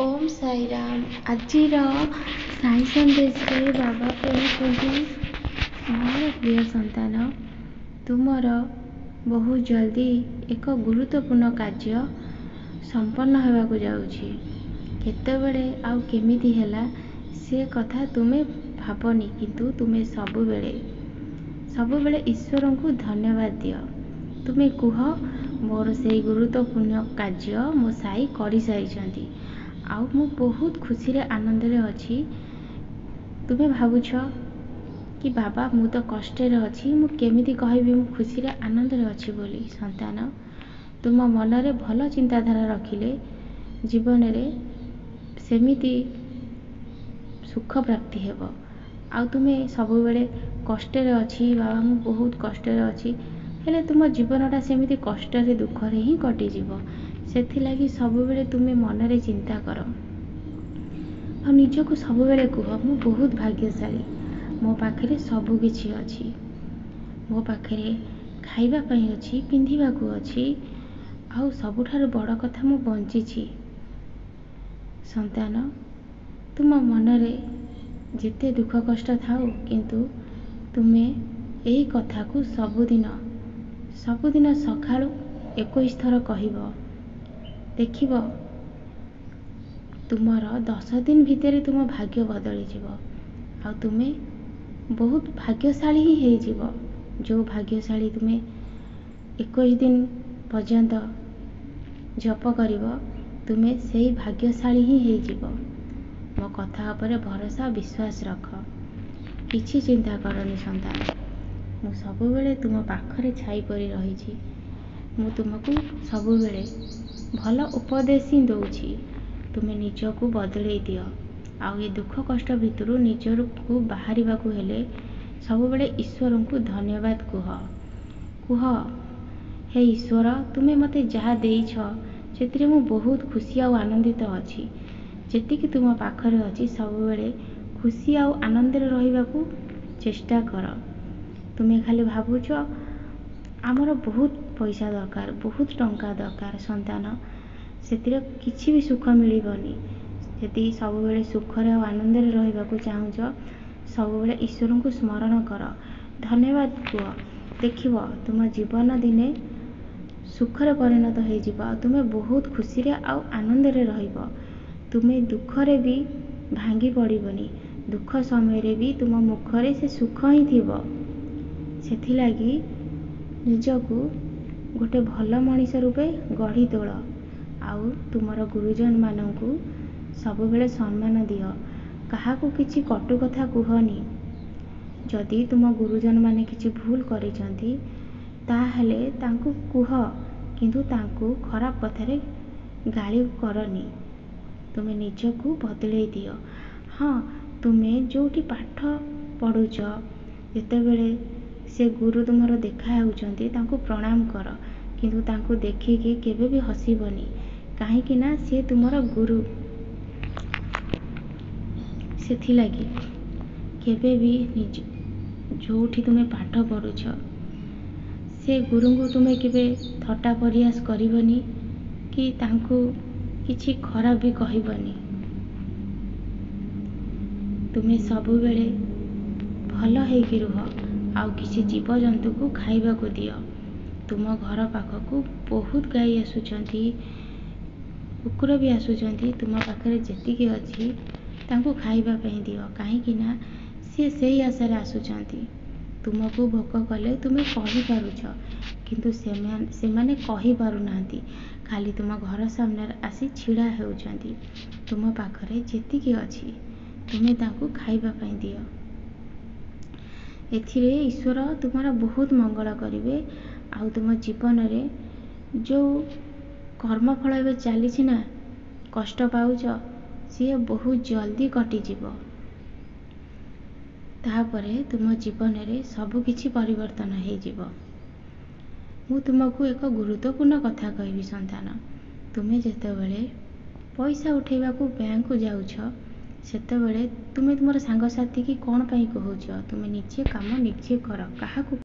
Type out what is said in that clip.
ओम साई राम। आजिर साई संदेश रे बाबा कहते मोर प्रिय संतान, तुमर बहुत जल्दी एक गुरुत्वपूर्ण कार्य संपन्न होगाकू जाउछि। केतेबेले आउ केमिति हैला से कथा तुमे भाबनी, किंतु तुमे सबुबेले ईश्वर को धन्यवाद दियो। तुमे कुह मोर से गुरुत्वपूर्ण कार्य मो साई करि सारिछंती, आउ मु बहुत खुशी रे आनंद रे अछि। तुमे भाबुछ कि बाबा मु तो कष्ट रे अछि, मु केमिति कहबी मु खुशी रे आनंद रे अछि बोली। संतान, तुम मन रे भल चिंताधारा रखिले जीवन रे सेमिति सुख प्राप्ति हेबो। आउ तुमे सबुबेले कष्ट रे अछि, बाबा मु बहुत कष्ट रे अछि, हेले तुम जीवनटा सेमिति कष्ट रे दुख रे ही कटि जीवो। सेथिलागि सबुबेले तुमे मन रे चिंता कर आ निजको सबुबेले कुह मु बहुत भाग्यशाली, मो पाखरे सबु किछि अछि। मो पाखरे खाइबा पई अछि, पिंधिबाकू अछि, आउ सबुठारु बड़ कथा मु बंचिछि। संतान, तुम मन रे जेते दुख कष्ट थाउ, किंतु तुमे एही कथा को सबुदिन सकाळु 21 थर कहिबो। देखिबो तुमर 10 दिन भितरे तुम भाग्य बदली जीवो। आ तुमे बहुत भाग्यशाली ही हेई जीवो। जो भाग्यशाली तुमे 21 दिन पर्यंत जप करिवो, तुमे सेही भाग्यशाली ही हेई जीवो। मो कथा उपरे भरोसा विश्वास रख, किछि चिंता करनी संतान। मु सबुबेले तुम पाखरे छाई परी रहिछि। मु तुमको सबुबेले भल उपदेश ही दउछि। तुमे निजको बदलै दियो। आउ ये दुख कष्ट भितरु निजर को बाहरिबाकू हेले सबुबेले ईश्वर को धन्यवाद कुह हे ईश्वर, तुमे मते जहा देइछ सेतिरे मु बहुत खुशी आउ आनंदित अछि। जेतिकी तुम पाखरे अछि सबुबेले खुशी आउ आनंद रे रहिबाकू चेष्टा कर। तुमे खाली भाबुछ आमर बहुत पैसा दरकार, बहुत टंका दरकार। संतान, सेतिरे किछि भी सुख मिलिबनी। यदि सबुबेले सुख रे आनंद रे रहिबाकू चाहुछ, सबुबेले ईश्वर को स्मरण कर, धन्यवाद कुह। देखिबो तुम जीवन दिने सुख रे परिणत हो जिवो। तुमे बहुत खुशी रे आउ आनंद रे रहिबो। तुमे दुख रे भी भांगी पड़िबनी। दुख समय रे भी तुम मुख रे से सुख ही थिबो। सेथिलागि निजको गोटे भल मनीष रूपे गढ़ी तोल। आउ तुमर गुरुजन माननकु सबुबेले सम्मान दियो। काहाकू किछि कटु कथा कुहनी। जदि तुम गुरुजन माने किछि भूल करिसंती ताहेले तांकु कुह, किंतु तांकु खराब कथारे गाली करनी। तुमे निजको बदलै दियो। हाँ, तुमे जोटी पाठ पढुछ, जेतेबेले से गुरु तुमर देखा हेउचंती तांकु प्रणाम कर, किंतु तांकु देखिकी केबे भी हसीबनी। काहेकि ना से तुमर गुरु। सेथिलागि केबे भी निज जोठी तुमे पाठ पढुछ से गुरु को तुमे केबे थट्टा परिहास करिवनी कि तांकु किछि खराब भी कहिबनी। तुमे सबुबेले भल हेइकि रुह। आउ किछि जीव जंतु को खाइबा को दियो। तुम घर पाखकू बहुत गाई आसुचंती, कुकुर भी आसुचंती। तुम पाखरे जेतिकी अछि तांकु खाइबा पई दियो। काहेकि ना से सेही आशारे आसुचंती। तुमको भोक कले तुमे कहि पारुछ, किंतु सेमाने कहि पारु नांती। खाली तुम घर सामने आसी छिड़ा हेउचंती। तुम पाखरे जेतिकी अछि तुमे तांकु खाइबा पई दियो। एथिरे ईश्वर तुमरा बहुत मंगल करिवे। आउ तुम जीवन रे जो कर्म फल एबे चलीछि ना, कष्ट पाउछ, सी बहुत जल्दी कटि जीवो। ताहापरे तुम जीवन रे सब किछि परिवर्तन हे जीवो। मु तुमको एक गुरुत्वपूर्ण कथा कहबी संतान। तुमे जेतेबेले पैसा उठेबा को बैंक को जाउछ, सेतेबेले तुमे तुमर सांग साथी की कोन पई कहउछ? तुमे निजे काम निजे कर, काहाकू